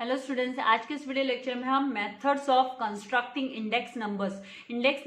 Hello students, आज के इस वीडियो लेक्चर में हम methods of constructing index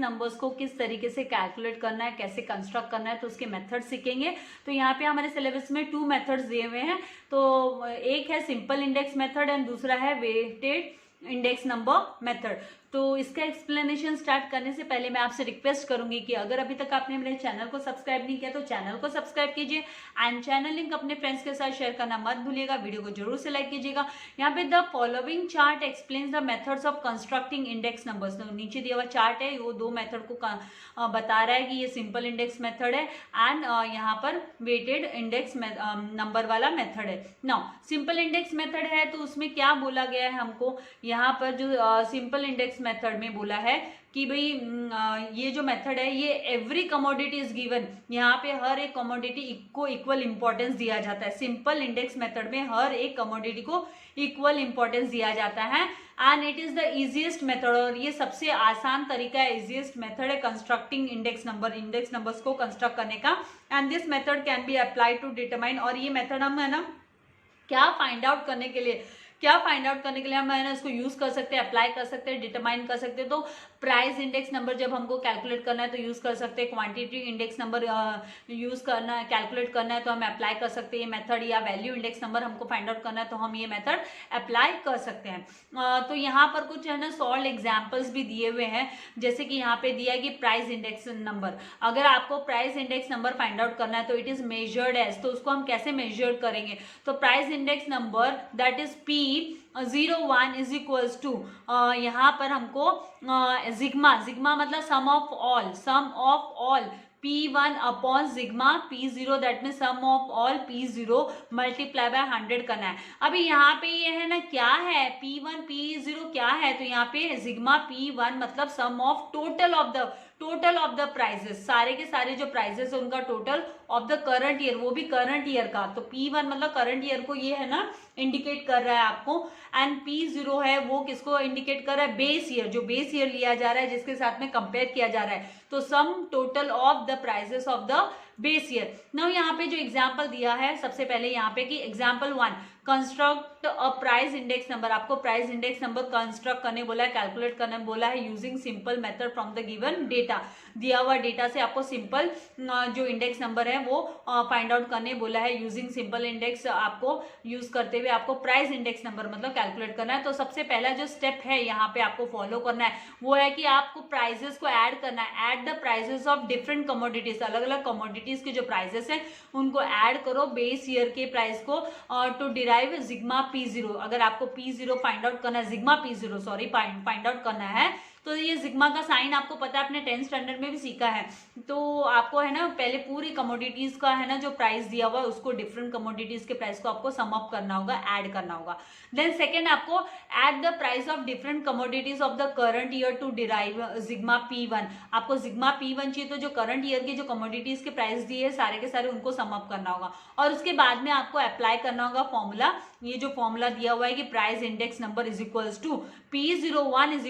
numbers को किस तरीके से कैलकुलेट करना है, कैसे कंस्ट्रक्ट करना है, तो उसके मेथड सीखेंगे। तो यहाँ पे हमारे सिलेबस में 2 मेथड्स दिए हुए हैं। तो एक है सिंपल इंडेक्स मेथड एंड दूसरा है वेटेड इंडेक्स नंबर मेथड। तो इसका एक्सप्लेनेशन स्टार्ट करने से पहले मैं आपसे रिक्वेस्ट करूंगी कि अगर अभी तक आपने मेरे चैनल को सब्सक्राइब नहीं किया तो चैनल को सब्सक्राइब कीजिए एंड चैनल लिंक अपने फ्रेंड्स के साथ शेयर करना मत भूलिएगा। वीडियो को जरूर से लाइक कीजिएगा। यहाँ पे the following chart explains the methods of constructing index numbers. तो नीचे दिया हुआ चार्ट है, वो 2 मेथड को बता रहा है कि ये सिंपल इंडेक्स मेथड है एंड यहाँ पर वेटेड इंडेक्स नंबर वाला मेथड है। नाउ सिंपल इंडेक्स मेथड है तो उसमें क्या बोला गया है हमको, यहाँ पर जो सिंपल इंडेक्स मेथड में बोला है कि भाई ये जो मेथड है ये एवरी कमोडिटी इज गिवन, यहाँ पे हर एक कमोडिटी को इक्वल इंपॉर्टेंस दिया जाता है। सिंपल इंडेक्स मेथड में हर एक कमोडिटी को इक्वल इंपॉर्टेंस दिया जाता है and it is the easiest method, और ये सबसे आसान तरीका है, इजीएस्ट मेथड है कंस्ट्रक्टिंग इंडेक्स नंबर्स को कंस्ट्रक्ट करने का। And this method can be applied to determine, और ये मेथड हम है ना क्या फाइंड आउट करने के लिए हम है ना इसको यूज कर सकते हैं, अप्लाई कर सकते हैं, डिटरमाइन कर सकते हैं। तो प्राइस इंडेक्स नंबर जब हमको कैलकुलेट करना है तो यूज कर सकते हैं, क्वांटिटी इंडेक्स नंबर यूज करना है, कैलकुलेट करना है तो हम अप्लाई कर सकते हैं ये मेथड, या वैल्यू इंडेक्स नंबर हमको फाइंड आउट करना है तो हम ये मेथड अप्लाई कर सकते हैं। तो यहाँ पर कुछ है ना सॉल्व एग्जाम्पल्स भी दिए हुए हैं, जैसे कि यहाँ पे दिया है कि प्राइस इंडेक्स नंबर, अगर आपको price index number find out करना है तो इट इज मेजर्ड एज, तो उसको हम कैसे मेजर करेंगे, तो price index number that is P01 is equals to, यहाँ पर हमको जिग्मा मतलब sum of all P1 upon sigma P0 that में sum of all P0 multiply by 100 करना है। अभी यहाँ पे ये है ना क्या है P1 P0 क्या है, तो यहाँ पे जिग्मा P1 मतलब sum of total of the prices, सारे के सारे जो प्राइजेस है उनका total of the current year, वो भी करंट ईयर का। तो P1 मतलब करंट ईयर को ये है ना इंडिकेट कर रहा है आपको, एंड P0 है वो किसको इंडिकेट कर रहा है, बेस ईयर, जो बेस ईयर लिया जा रहा है जिसके साथ में कंपेयर किया जा रहा है। तो sum total of the prices of the base year. Now यहाँ पे जो एग्जाम्पल दिया है सबसे पहले यहाँ पे कि example 1 construct a price index number, आपको प्राइस इंडेक्स नंबर कंस्ट्रक्ट करने बोला है, कैलकुलेट करने बोला है using simple method from the given data, दिया हुआ डेटा से आपको सिंपल जो इंडेक्स नंबर है वो फाइंड आउट करने बोला है। यूजिंग सिंपल इंडेक्स आपको यूज करते हुए आपको प्राइस इंडेक्स नंबर मतलब कैलकुलेट करना है। तो सबसे पहला जो स्टेप है यहाँ पे आपको फॉलो करना है वो है कि आपको प्राइजेस को ऐड करना है, add the prices of different commodities, अलग अलग कमोडिटीज के जो प्राइजेस है उनको ऐड करो बेस ईयर के प्राइस को टू डिराइव जिग्मा P0। अगर आपको P0 फाइंड आउट करना है, जिग्मा P0 सॉरी फाइंड आउट करना है, तो ये जिग्मा का साइन आपको पता है, आपने 10th स्टैंडर्ड में भी सीखा है। तो आपको है ना पहले पूरी कमोडिटीज का है ना जो प्राइस दिया हुआ है उसको डिफरेंट कमोडिटीज के प्राइस को आपको सम अप करना होगा, ऐड करना होगा। देन सेकेंड आपको add the price of different commodities of the current year to derive sigma P1। आपको जिग्मा P1 चाहिए तो जो करंट ईयर के जो कमोडिटीज के प्राइस दिए सारे के सारे उनको सम अप करना होगा, और उसके बाद में आपको अप्लाई करना होगा फॉर्मूला, ये जो फॉर्मूला दिया हुआ है कि price index number is equals to P01 is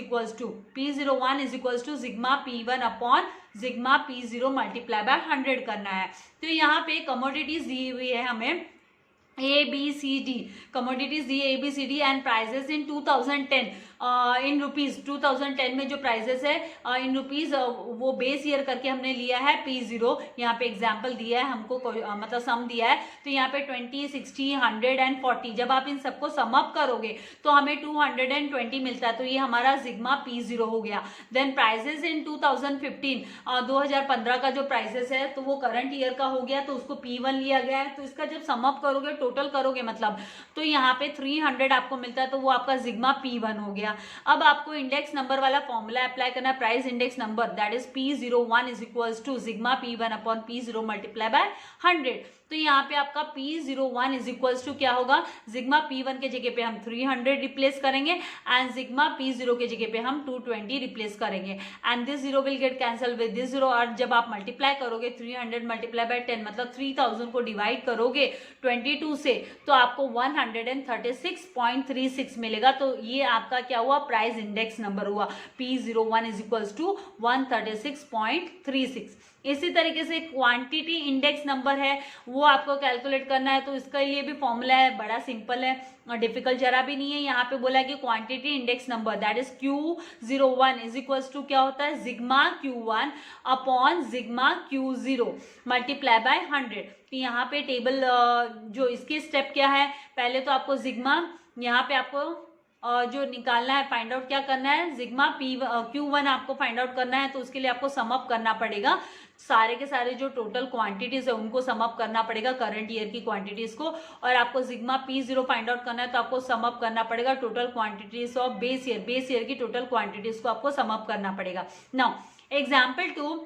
equals to sigma P1 upon sigma P0 multiply by 100 करना है। तो यहाँ पे कमोडिटीज दी हुई है हमें ABCD, कमोडिटीज दी ABCD and prices in 2010 in rupees. 2010 में जो प्राइजेस है इन रुपीज वो बेस ईयर करके हमने लिया है P0, यहाँ पे एग्जाम्पल दिया है हमको मतलब सम दिया है। तो यहाँ पे 20, 60, 100 एंड 40, जब आप इन सबको सम अप करोगे तो हमें 220 मिलता है, तो ये हमारा जिग्मा P0 हो गया। देन प्राइजेस इन 2015 2015 का जो प्राइसेस है तो वो करंट ईयर का हो गया, तो उसको P1 लिया गया है। तो इसका जब सम अप करोगे, टोटल करोगे मतलब, तो यहाँ पे 300 आपको मिलता है, तो वो आपका जिग्मा P1 हो गया। अब आपको इंडेक्स नंबर वाला फॉर्मूला अप्लाई करना है, price index number that is P01 is equals to sigma P1 upon P0 multiply by 100। तो यहाँ पे आपका P01 इज इक्वल्स टू क्या होगा, जिग्मा P1 के जगह पे हम 300 रिप्लेस करेंगे एंड जिग्मा P0 के जगह पे हम 220 रिप्लेस करेंगे, and this zero will get cancel with this zero. और जब आप मल्टीप्लाई करोगे 300 मल्टीप्लाई बाय 10 मतलब 3000 को डिवाइड करोगे 22 से, तो आपको 136.36 मिलेगा। तो ये आपका क्या हुआ, प्राइस इंडेक्स नंबर हुआ P01 इज इक्वल्स टू 136.36। इसी तरीके से क्वांटिटी इंडेक्स नंबर है वो आपको कैलकुलेट करना है, तो इसके लिए भी फॉर्मूला है, बड़ा सिंपल है और डिफिकल्ट जरा भी नहीं है। यहाँ पे बोला है कि quantity index number that is Q01 is equals to क्या होता है, sigma Q1 upon sigma Q0 multiply by 100। तो यहाँ पे टेबल जो इसकी स्टेप क्या है, पहले तो आपको सिग्मा यहाँ पे आपको जो निकालना है, फाइंड आउट क्या करना है, सिग्मा Q1 आपको फाइंड आउट करना है। तो उसके लिए आपको सम अप करना पड़ेगा, सारे के सारे जो टोटल क्वांटिटीज है उनको सम अप करना पड़ेगा, करंट ईयर की क्वांटिटीज को। और आपको सिग्मा P0 फाइंड आउट करना है तो आपको सम अप करना पड़ेगा total quantities of base year की टोटल क्वांटिटीज को आपको सम अप करना पड़ेगा। नाउ एग्जाम्पल 2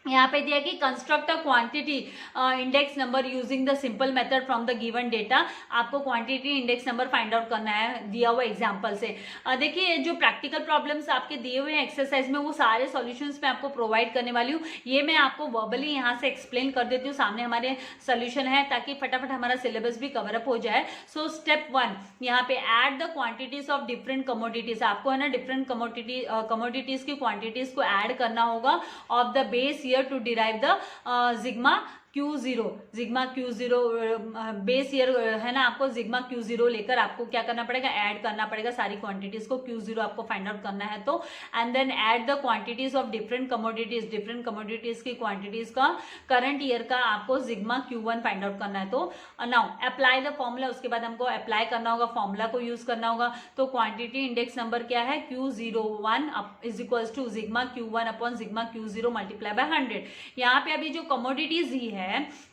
यहाँ पे दिया कि construct a quantity index number using the simple method from the given data. आपको quantity index number find out करना है दिया हुआ एग्जांपल से। देखिए जो प्रैक्टिकल प्रॉब्लम्स आपके दिए हुए हैं एक्सरसाइज में वो सारे सॉल्यूशंस मैं आपको प्रोवाइड करने वाली हूँ। ये मैं आपको वर्बली यहाँ से एक्सप्लेन कर देती हूँ, सामने हमारे सोल्यूशन है ताकि फटाफट हमारा सिलेबस भी कवर अप हो जाए। सो स्टेप 1 यहाँ पे add the quantities of different commodities. आपको है ना डिफरेंट कमोडिटीज की क्वांटिटीज को ऐड करना होगा of the base to derive the sigma Q0 base year है ना, आपको सिग्मा Q0 लेकर आपको क्या करना पड़ेगा, ऐड करना पड़ेगा सारी क्वांटिटीज को। Q0 आपको फाइंड आउट करना है तो, and then add the quantities of different commodities की क्वांटिटीज का करंट ईयर का आपको सिग्मा Q1 फाइंड आउट करना है। तो नाउ अप्लाई द फॉर्मूला, उसके बाद हमको अप्लाई करना होगा, फॉर्मूला को यूज करना होगा। तो क्वांटिटी इंडेक्स नंबर क्या है, Q01 is equals to sigma Q1 upon sigma Q0 multiply by 100। यहाँ पे अभी जो कमोडिटीज ही है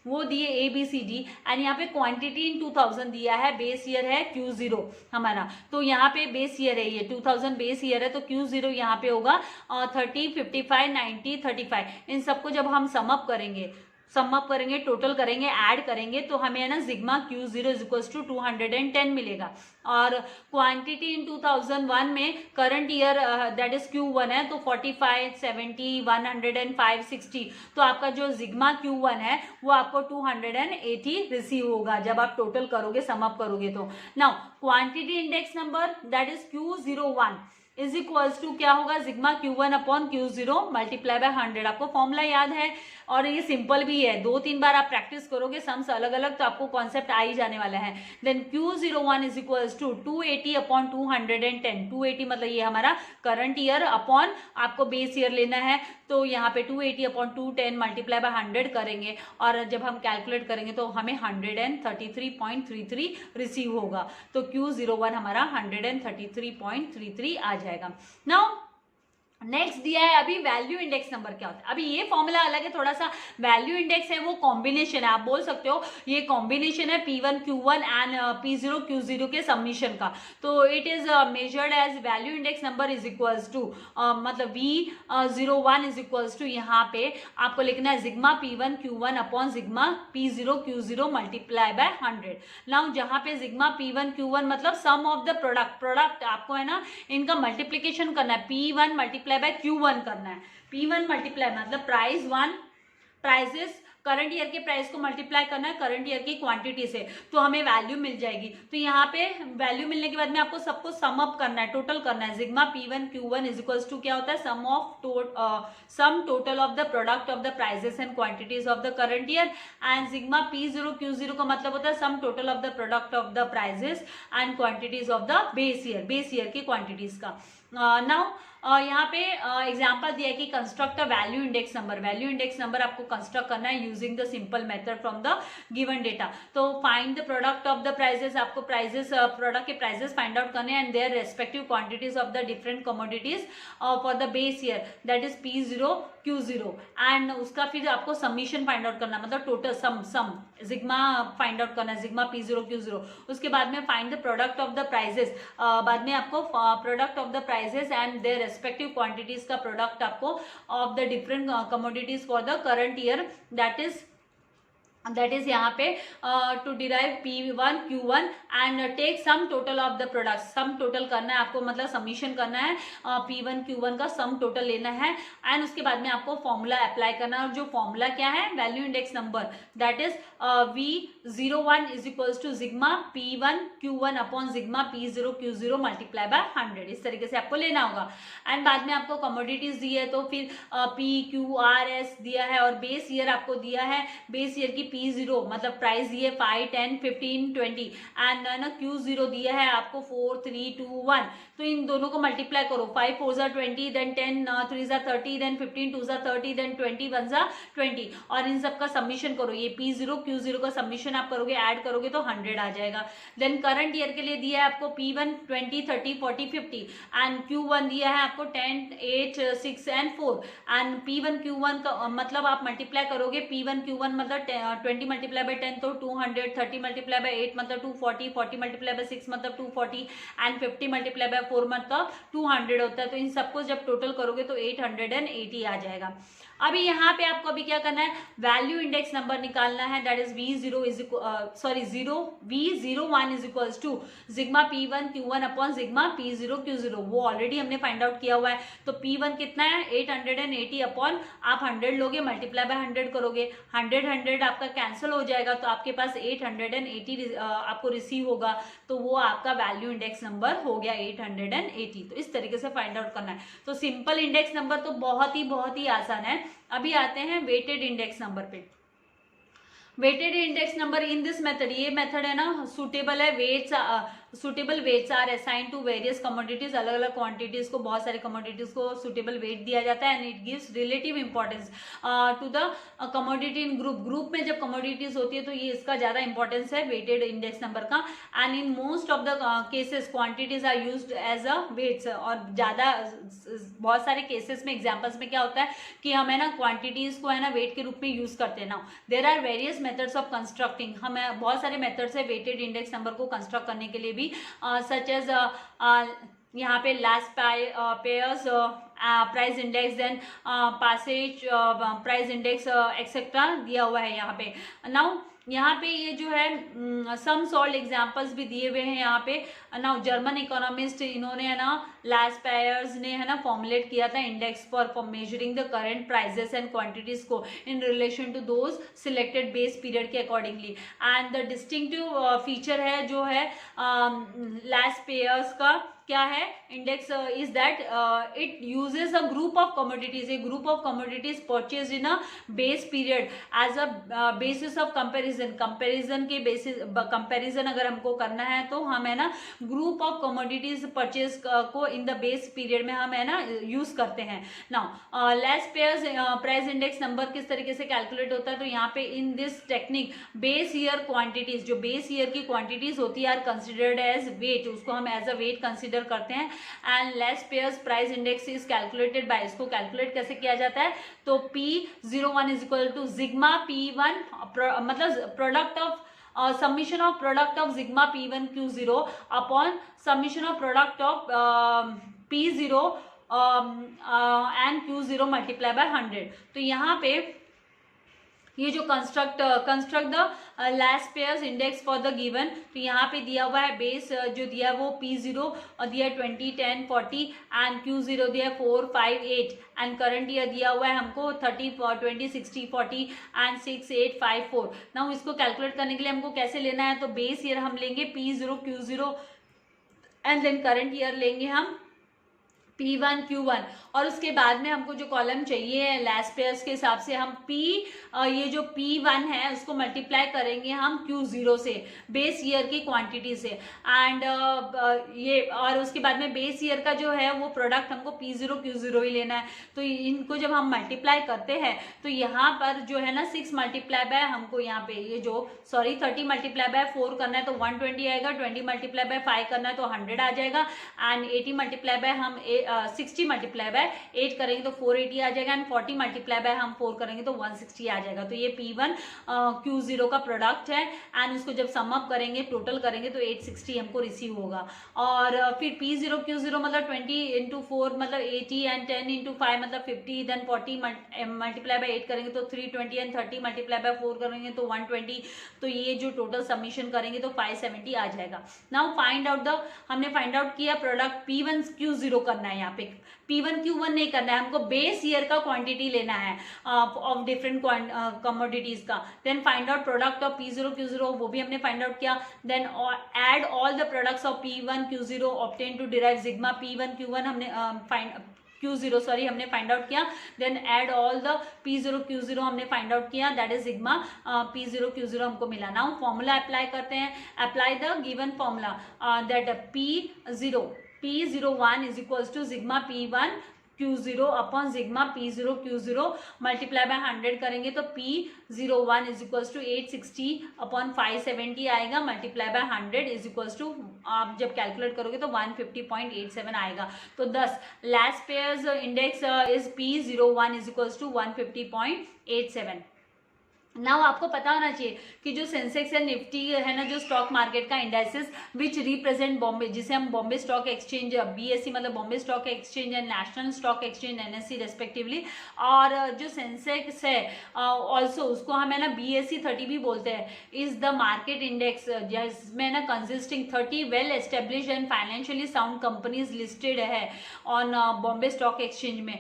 वो दिए ABCD एंड यहाँ पे क्वांटिटी इन 2000 दिया है, बेस ईयर है Q0 हमारा। तो यहाँ पे बेस ईयर है, ये 2000 बेस ईयर है, तो Q0 यहाँ पे होगा 30, 55, 90, 35। इन सबको जब हम सम अप करेंगे, टोटल करेंगे, ऐड करेंगे तो हमें है ना sigma Q0 is equals to 210 मिलेगा। और क्वांटिटी इन 2001 में current year that is Q1 है, तो 45, 70, 105, 60। तो आपका जो सिग्मा Q1 है वो आपको 280 रिसीव होगा जब आप टोटल करोगे, सम अप करोगे तो। Now quantity index number that is Q01 is equals to क्या होगा, sigma Q1 upon Q0 multiply by 100। आपको फॉर्मूला याद है और ये सिंपल भी है, 2-3 बार आप प्रैक्टिस करोगे सम्स अलग अलग तो आपको कॉन्सेप्ट आ ही जाने वाला है। Then Q01 is equals to 280 upon 210। 280 मतलब ये हमारा करंट ईयर अपॉन आपको बेस ईयर लेना है, तो यहाँ पे 280 अपॉन 210 मल्टीप्लाई बाय 100 करेंगे और जब हम कैलकुलेट करेंगे तो हमें 133.33 रिसीव होगा। तो Q01 हमारा 133.33 आ जाएगा। नाउ नेक्स्ट दिया है अभी वैल्यू इंडेक्स नंबर क्या होता है। अभी ये फॉर्मूला अलग है थोड़ा सा, वैल्यू इंडेक्स है वो कॉम्बिनेशन है, आप बोल सकते हो ये कॉम्बिनेशन है P1 Q1 and P0 Q0 के सबमिशन का। तो it is measured as value index number is equals to मतलब V01 इज इक्वल्स टू यहाँ पे आपको लिखना है sigma P1 Q1 upon sigma P0 Q0 multiply by 100। Now जहाँ पे सिग्मा P1 Q1 मतलब सम ऑफ द प्रोडक्ट आपको है ना इनका मल्टीप्लीकेशन करना है, P1 मल्टीप्लाई बाय Q1 करना है। P1 मल्टीप्लाई मतलब प्राइसेस करंट ईयर के प्राइस को मल्टीप्लाई करना है करंट ईयर की क्वांटिटी से, तो हमें वैल्यू मिल जाएगी। तो यहाँ पे वैल्यू मिलने के बाद में आपको सबको सम अप करना है, टोटल करना है। Sigma P1 Q1 is equals to क्या होता है, सम total of the product of the prices and quantities of the current year. And sigma P0 Q0 का मतलब होता है सम total of the product of the prices and quantities of the base year की quantities का। Now यहाँ पे example दिया है कि construct a value index number आपको कंस्ट्रक्ट करना है using the simple method from the given data. तो find the product of the prices, आपको प्रोडक्ट के प्राइसेस फाइंड आउट करने and their respective quantities of the different commodities for the base year that is P0 Q0 and उसका फिर आपको summation find out करना मतलब total sum sigma find out करना है, सिग्मा P0 Q0। उसके बाद में find the product of the prices, बाद में आपको product of the prices and their respective quantities का प्रोडक्ट आपको of the different commodities for the current year that is that is यहाँ पे to derive P1 Q1 and take sum total of the product. Sum total करना है आपको, मतलब submission करना है, P1 Q1 का सम टोटल लेना है एंड उसके बाद में आपको फॉर्मूला अप्लाई करना है। और जो फॉर्मूला क्या है, value index number, that is V01 is equals to sigma P1 Q1 upon sigma P0 Q0 multiply by 100। इस तरीके से आपको लेना होगा। एंड बाद में आपको कमोडिटीज दी है तो फिर P Q R S दिया है और बेस ईयर आपको दिया है। बेस ईयर की P0 मतलब प्राइस दिए 5 10 15 20 एंड ना Q0 दिया है आपको 4 3 2 1। तो इन दोनों को मल्टीप्लाई करो, 5 4 जा 20, देन 10 3 जा 30, देन 15 2 जा 30, देन 20 1 जा 20 और इन सब का सबमिशन करो। ये P0 Q0 का सबमिशन आप करोगे, ऐड करोगे तो 100 आ जाएगा। देन करंट ईयर के लिए दिया है आपको P1 20 30 40 50 एंड Q1 दिया है आपको 10 8 6 एंड 4 एंड P1 Q1 का मतलब आप मल्टीप्लाई करोगे P1 Q1 मतलब 20 मल्टीप्लाई बाय 10 तो 200, 30 मल्टीप्लाई बाय 8 मतलब 240, 40 मल्टीप्लाई बाय 6 मतलब 240 एंड 50 मल्टीप्लाई बाय 4 मतलब 200 होता है। तो इन सबको जब टोटल करोगे तो 880 आ जाएगा। अभी यहाँ पे आपको अभी क्या करना है, वैल्यू इंडेक्स नंबर निकालना है, that is V01 is equals to sigma P1 Q1 upon sigma P0 Q0। वो ऑलरेडी हमने फाइंड आउट किया हुआ है। तो P1 कितना है 880 अपॉन आप 100 लोगे, मल्टीप्लाई बाय 100 करोगे, 100 आपका कैंसिल हो जाएगा तो आपके पास 880 आपको रिसीव होगा। तो वो आपका वैल्यू इंडेक्स नंबर हो गया 880। तो इस तरीके से फाइंड आउट करना है। तो सिंपल इंडेक्स नंबर तो बहुत ही आसान है। अभी आते हैं वेटेड इंडेक्स नंबर पे। Weighted index number in this method, ये मेथड है ना सुटेबल है। Weights suitable weights are assign to various commodities, अलग अलग क्वांटिटीज को, बहुत सारे कमोडिटीज को सुटेबल वेट दिया जाता है and it gives relative importance to the commodity in group. Group में जब कमोडिटीज होती है तो ये इसका ज्यादा इंपॉर्टेंस है वेटेड इंडेक्स नंबर का। And in most of the cases quantities are used as a weights. और ज्यादा बहुत सारे केसेस में एग्जाम्पल्स में क्या होता है कि हम है ना क्वांटिटीज को है ना वेट के रूप में यूज करते हैं ना। There are various methods of constructing, हमें बहुत सारे मेथड्स है वेटेड इंडेक्स नंबर को कंस्ट्रक्ट करने के लिए भी, सच एज यहाँ पे Laspeyres price index, then Paasche's price index etcetera दिया हुआ है यहाँ पे। नाउ यहाँ पे ये जो है सम सॉल्ड एग्जाम्पल्स भी दिए हुए हैं यहाँ पे। नाउ जर्मन इकोनॉमिस्ट इन्होंने है ना लास्ट पेयर्स ने है ना फॉर्मुलेट किया था index for measuring the current prices and quantities को in relation to those selected base period के accordingly. And the distinctive feature है जो है लास्ट पेयर्स का क्या है index is that it uses a group of commodities, a group of commodities purchase in a base period as a basis of comparison. Comparison के basis, comparison अगर हमको करना है तो हम है ना ग्रुप ऑफ कमोडिटीज परचेज को इन द बेस पीरियड में हम है ना यूज करते हैं। Now last pairs price index number किस तरीके से कैलकुलेट होता है, तो यहाँ पे इन this technique base year quantities, जो बेस ईयर की क्वांटिटीज होती है आर कंसिडर्ड एज वेट, उसको हम एज अ वेट कंसिडर करते हैं। And less pairs price index is calculated by, इसको कैलकुलेट कैसे किया जाता है, तो P01 is equal to sigma P1 मतलब product of submission of product of sigma P1 Q0 upon submission of product of P0 and Q0 multiply by 100। तो यहाँ पे ये जो construct the last pairs index for the given, तो यहाँ पे दिया हुआ है बेस जो दिया है वो P0 और दिया 20 10 40 एंड Q0 दिया 4 5 8 एंड करंट ईयर दिया हुआ है हमको 30 20 60 40 एंड 6 8 5 4। नाउ इसको कैलकुलेट करने के लिए हमको कैसे लेना है, तो बेस ईयर हम लेंगे P0 Q0 and then current year लेंगे हम P1 Q1 और उसके बाद में हमको जो कॉलम चाहिए लास्ट पेयर्स के हिसाब से हम ये जो P1 है उसको मल्टीप्लाई करेंगे हम Q0 से, बेस ईयर की क्वांटिटी से। एंड ये और उसके बाद में बेस ईयर का जो है वो प्रोडक्ट हमको P0 Q0 ही लेना है। तो इनको जब हम मल्टीप्लाई करते हैं तो यहाँ पर जो है ना 6 मल्टीप्लाई बाय हमको यहाँ पे ये जो 30 मल्टीप्लाई बाय 4 करना है तो 120 आएगा, 20 मल्टीप्लाई बाय 5 करना है तो 100 आ जाएगा एंड 80 मल्टीप्लाई बाय हम 60 मल्टीप्लाई बाय 8 करेंगे तो 480 आ जाएगा, एंड 40 मल्टीप्लाई बाय हम 4 करेंगे तो 160 आ जाएगा। तो ये P1 Q0 का प्रोडक्ट है, एंड उसको जब सम अप करेंगे, टोटल करेंगे तो 860 हमको रिसीव होगा। और फिर P0 Q0 मतलब 20 इंटू 4 मतलब 80, एंड 10 इंटू 5 मतलब 50, देन 40 मल्टीप्लाई बाय 8 करेंगे तो 320, एंड 30 मल्टीप्लाई बाय 4 करेंगे तो 120। तो ये जो टोटल सबमिशन करेंगे तो 570 आ जाएगा। नाउ फाइंड आउट द, हमने फाइंड आउट किया प्रोडक्ट P1 Q0 करना है, यहाँ पे P1 Q1 नहीं करना है, हमको बेस ईयर का क्वांटिटी लेना है ऑफ डिफरेंट कमोडिटीज का। Then find out product of P0 Q0, वो भी हमने फाइंड आउट किया। Then add all the products of P1 Q0 obtain to derive sigma P1 Q1 हमने Q0 सॉरी हमने फाइंड आउट किया। Then add all the P0 Q0 हमने find out किया, that is sigma P0 Q0 हमको मिला। Now formula apply करते हैं, apply the given formula that P01 is equals to sigma P1 Q0 upon sigma P0 Q0 multiply by 100 करेंगे तो P01 is equals to 860 upon 570 आएगा, multiply by 100 is equals to, आप जब calculate करोगे तो 150.87 आएगा। तो 10 Laspeyres index is P01 is equals to 150.87। Now आपको पता होना चाहिए कि जो सेंसेक्स या निफ्टी है ना, जो स्टॉक मार्केट का इंडाइसेस विच रिप्रेजेंट बॉम्बे, जिसे हम बॉम्बे स्टॉक एक्सचेंज, BSE मतलब Bombay stock exchange and national stock exchange NSE respectively, और जो सेंसेक्स है ऑल्सो उसको हम है ना BSE 30 भी बोलते हैं, इज द मार्केट इंडेक्स जिसमें ना consisting 30 well established and financially sound companies listed है ऑन बॉम्बे स्टॉक एक्सचेंज में।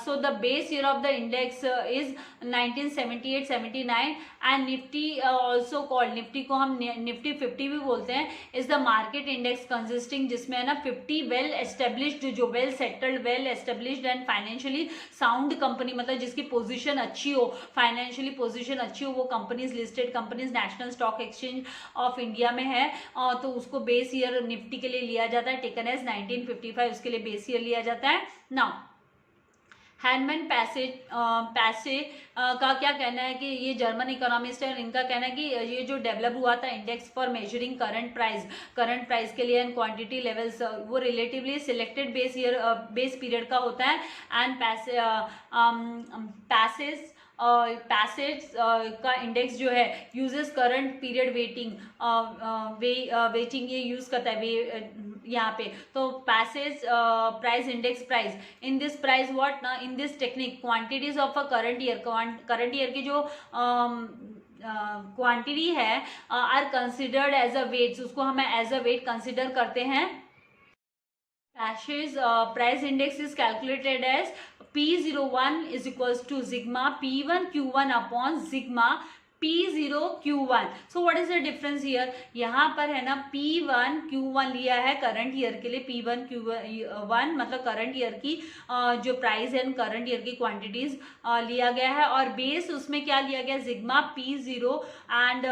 So the base year of the index is 1978-79, and Nifty also called, Nifty को हम निफ्टी 50 भी बोलते हैं, is the market index consisting, जिसमें है ना 50 वेल एस्टेब्लिश्ड, जो well settled, well established and financially sound company, मतलब जिसकी पोजीशन अच्छी हो, फाइनेंशियली पोजीशन अच्छी हो, वो companies, listed companies national stock exchange of India में है, तो उसको बेस ईयर निफ्टी के लिए लिया जाता है, टेकन एज 1955 उसके लिए बेस ईयर लिया जाता है। नाउ हैनमैन पैसे का क्या कहना है कि ये जर्मन इकोनॉमिस्ट है, और इनका कहना है कि ये जो डेवलप हुआ था index for measuring current price के लिए एंड क्वांटिटी लेवल्स, वो रिलेटिवली सिलेक्टेड बेस पीरियड का होता है, एंड पैसेज का इंडेक्स जो है यूजेस करंट पीरियड वेटिंग ये यूज करता है यहाँ पे। तो Paasche price index price in this price what ना, in this technique quantities of a current year की जो क्वांटिटी है are considered as a weights, उसको हम एज अ वेट कंसिडर करते हैं। Ashes price index is calculated as P01 is equals to sigma P1 Q1 upon sigma P0 Q1. So what is the difference here? यहाँ पर है ना P1 Q1 लिया है करंट ईयर के लिए, P1 Q1 मतलब करंट ईयर की जो प्राइस है करंट ईयर की क्वांटिटीज लिया गया है, और बेस उसमें क्या लिया गया, सिग्मा P0 एंड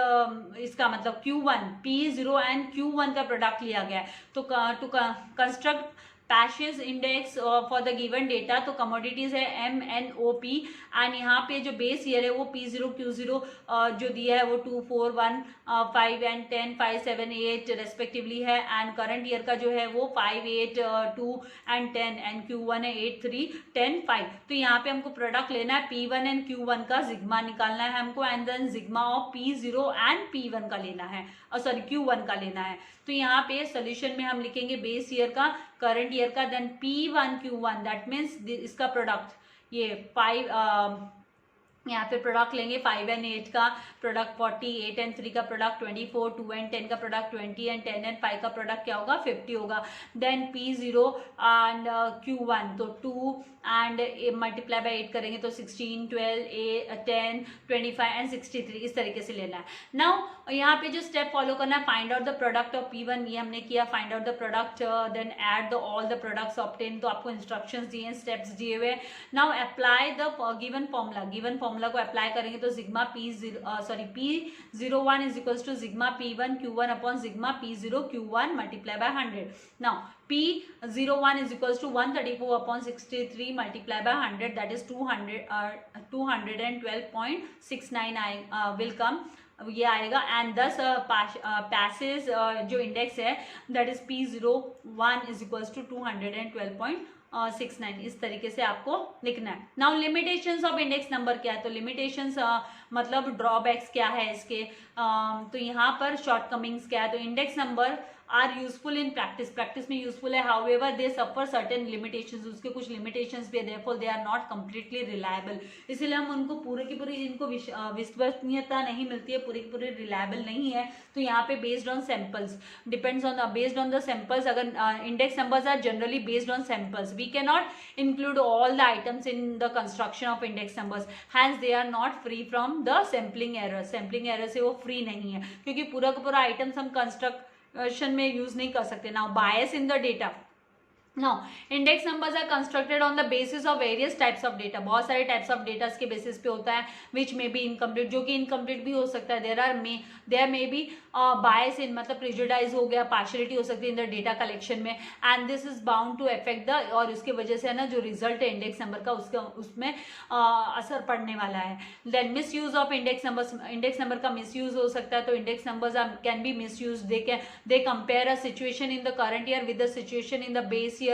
इसका मतलब Q1, P0 एंड Q1 का प्रोडक्ट लिया गया है। तो to construct Paasche index for the given data, तो कमोडिटीज है MNOP, एंड यहाँ पे जो बेस ईयर है वो P0 Q0 जो दिया है वो 2, 4, 1, 5 एंड 10, 5, 7, 8 रेस्पेक्टिवली है, एंड करंट ईयर का जो है वो 5, 8, 2 एंड 10, एंड Q1 है 8, 3, 10, 5। तो यहाँ पे हमको प्रोडक्ट लेना है P1 एंड Q1 का, सिग्मा निकालना है हमको, and then sigma of P0 and P1 का लेना है, सॉरी Q1 का लेना है। तो यहाँ पे सोल्यूशन में हम लिखेंगे बेस ईयर का, करंट ईयर का, then P1 Q1, that means इसका प्रोडक्ट ये 5 यहाँ पे प्रोडक्ट लेंगे 5 एंड 8 का प्रोडक्ट 40, 8 एंड 3 का प्रोडक्ट 24, 2 एंड 10 का प्रोडक्ट 20 एंड 10 एंड 5 का प्रोडक्ट क्या होगा 50 होगा। देन P0 एंड Q1 तो 2 एंड मल्टीप्लाई बाय 8 करेंगे तो 16, 12, 10, 25 एंड 63 इस तरीके से लेना है। नाउ यहाँ पे जो स्टेप फॉलो करना है, find out the product of P1, ये हमने किया, find out the product, then add the all the products obtain, तो आपको इंस्ट्रक्शंस दिए, स्टेप्स दिए हुए। Now apply the given formula को अप्लाई करेंगे तो sigma P01 is equals to sigma P1 Q1 upon sigma P0 Q1 multiply by 100। Now P01 is equals to 134 upon 63 multiplied by 100, that is 212.69 will come, ये आएगा, and 10 passage जो index है that is P01 is equals to 212.69। 69 इस तरीके से आपको लिखना है। Now limitations of index number क्या है, तो लिमिटेशंस मतलब ड्रॉबैक्स क्या है इसके, तो यहाँ पर शॉर्टकमिंग्स क्या है, तो index number are useful in practice, practice में यूजफुल है, however they suffer certain limitations, उसके कुछ लिमिटेशंस भी है, therefore they are not completely reliable, इसीलिए हम उनको पूरे की पूरी इनको विश्वसनीयता नहीं मिलती है, पूरी की पूरी रिलायबल नहीं है। तो यहाँ पे based on samples depends on based on the samples, अगर index numbers are generally based on samples, we can not include all the items in the construction of index numbers, hence they are not free from the sampling error, sampling error से वो free नहीं है, क्योंकि पूरा का पूरा items हम construction में यूज नहीं कर सकते। Now bias in the data, Now, index numbers are constructed on the basis of various types of data. बहुत सारे types of data के basis पे होता है, which may be incomplete, जो कि incomplete भी हो सकता है। There may be bias in, मतलब prejudice हो गया, partiality हो सकती है in the data collection में, and this is bound to affect the, और उसके वजह से है ना जो result है index number का उसमें असर पड़ने वाला है। Then misuse of index numbers, index number का misuse हो सकता है, तो index numbers can be misused. They compare a situation in the current year with the situation in the base year,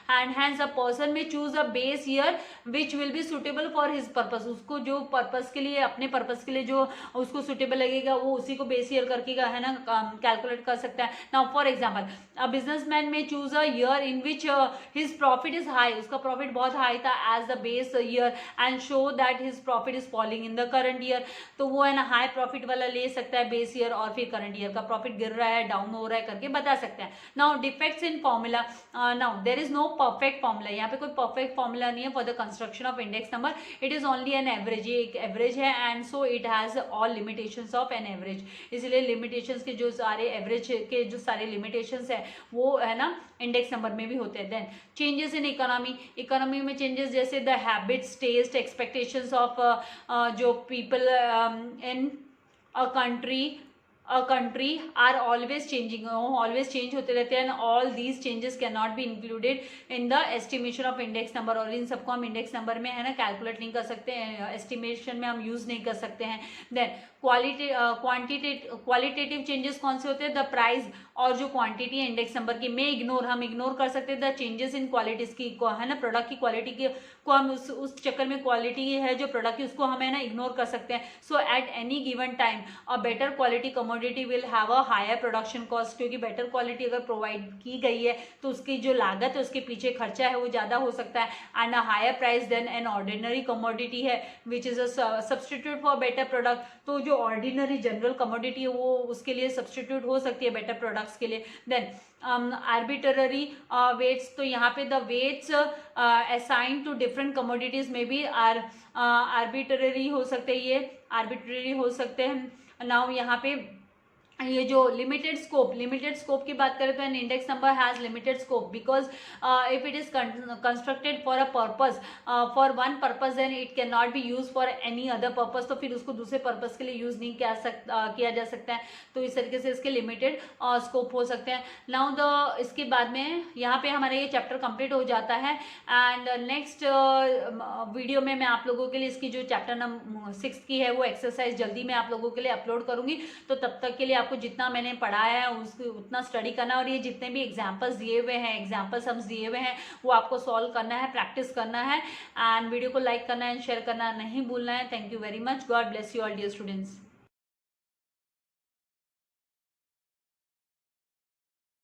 and hence a person may choose a base year which will be suitable for his purpose, उसको जो purpose के लिए, अपने purpose के लिए जो उसको suitable लगेगा वो उसी को बेस ईयर करके है ना कैलकुलेट कर सकता है। Now for example, a businessman may choose a year in which his profit is high, उसका प्रॉफिट बहुत हाई था as the base year, and show that his profit is falling in the current year, तो वो है ना high profit वाला ले सकता है बेस ईयर, और फिर करंट ईयर का प्रॉफिट गिर रहा है, डाउन हो रहा है करके बता सकते हैं। Now defects in formula, now there is no perfect formula, यहाँ पे कोई परफेक्ट फॉर्मूला नहीं है for the construction of index number, it is only an average, ये एक एवरेज है, and so it has all limitations of an average, इसलिए limitations के जो सारे एवरेज के जो सारे लिमिटेशंस है वो है ना इंडेक्स नंबर में भी होते हैं। Then changes in economy, economy में चेंजेस जैसे the habits, taste, expectations of जो people in a country are always changing, always change होते रहते हैं, and all these changes cannot be included in the estimation of index number, और इन सबको हम index number में है ना कैलकुलेट नहीं कर सकते हैं, एस्टिमेशन में हम यूज नहीं कर सकते हैं। देन क्वालिटेटिव चेंजेस कौन से होते हैं, द प्राइस और जो क्वांटिटी है इंडेक्स नंबर की में हम इग्नोर कर सकते हैं द चेंजेस इन क्वालिटीज की, है ना प्रोडक्ट की क्वालिटी की को हम उस चक्कर में क्वालिटी है जो प्रोडक्ट की उसको हम है ना इग्नोर कर सकते हैं। So at any given time a better quality commodity will have a higher production cost, क्योंकि बेटर क्वालिटी अगर प्रोवाइड की गई है तो उसकी जो लागत है उसके पीछे खर्चा है वो ज़्यादा हो सकता है, and a higher price than an ordinary commodity है which is a substitute for better product, तो जो ऑर्डिनरी जनरल कमोडिटी है वो उसके लिए सब्सटीट्यूट हो सकती है बेटर प्रोडक्ट्स के लिए। देन आर्बिट्ररी वेट्स, तो यहाँ पे the weights assign to different commodities में भी आर्बिट्ररी हो सकते हैं, ये आर्बिट्ररी हो सकते हैं। नाउ यहाँ पे ये जो लिमिटेड स्कोप की बात करें तो an index number has limited scope because if it is constructed for a purpose, for one purpose, then it can not be use for any other purpose, तो फिर उसको दूसरे पर्पस के लिए यूज नहीं किया जा सकता है, तो इस तरीके से इसके लिमिटेड स्कोप हो सकते हैं। नाउ इसके बाद में यहाँ पे हमारा ये चैप्टर कंप्लीट हो जाता है, एंड नेक्स्ट वीडियो में मैं आप लोगों के लिए इसकी जो चैप्टर नंबर 6 की है वो एक्सरसाइज जल्दी मैं आप लोगों के लिए अपलोड करूंगी, तो तब तक के लिए आपको जितना मैंने पढ़ाया है उसको उतना स्टडी करना, और ये जितने भी एग्जाम्पल्स दिए हुए हैं, एग्जाम्पल सम्स दिए हुए हैं वो आपको सॉल्व करना है, प्रैक्टिस करना है, एंड वीडियो को लाइक करना है, शेयर करना नहीं भूलना है। Thank you very much, God bless you all dear students.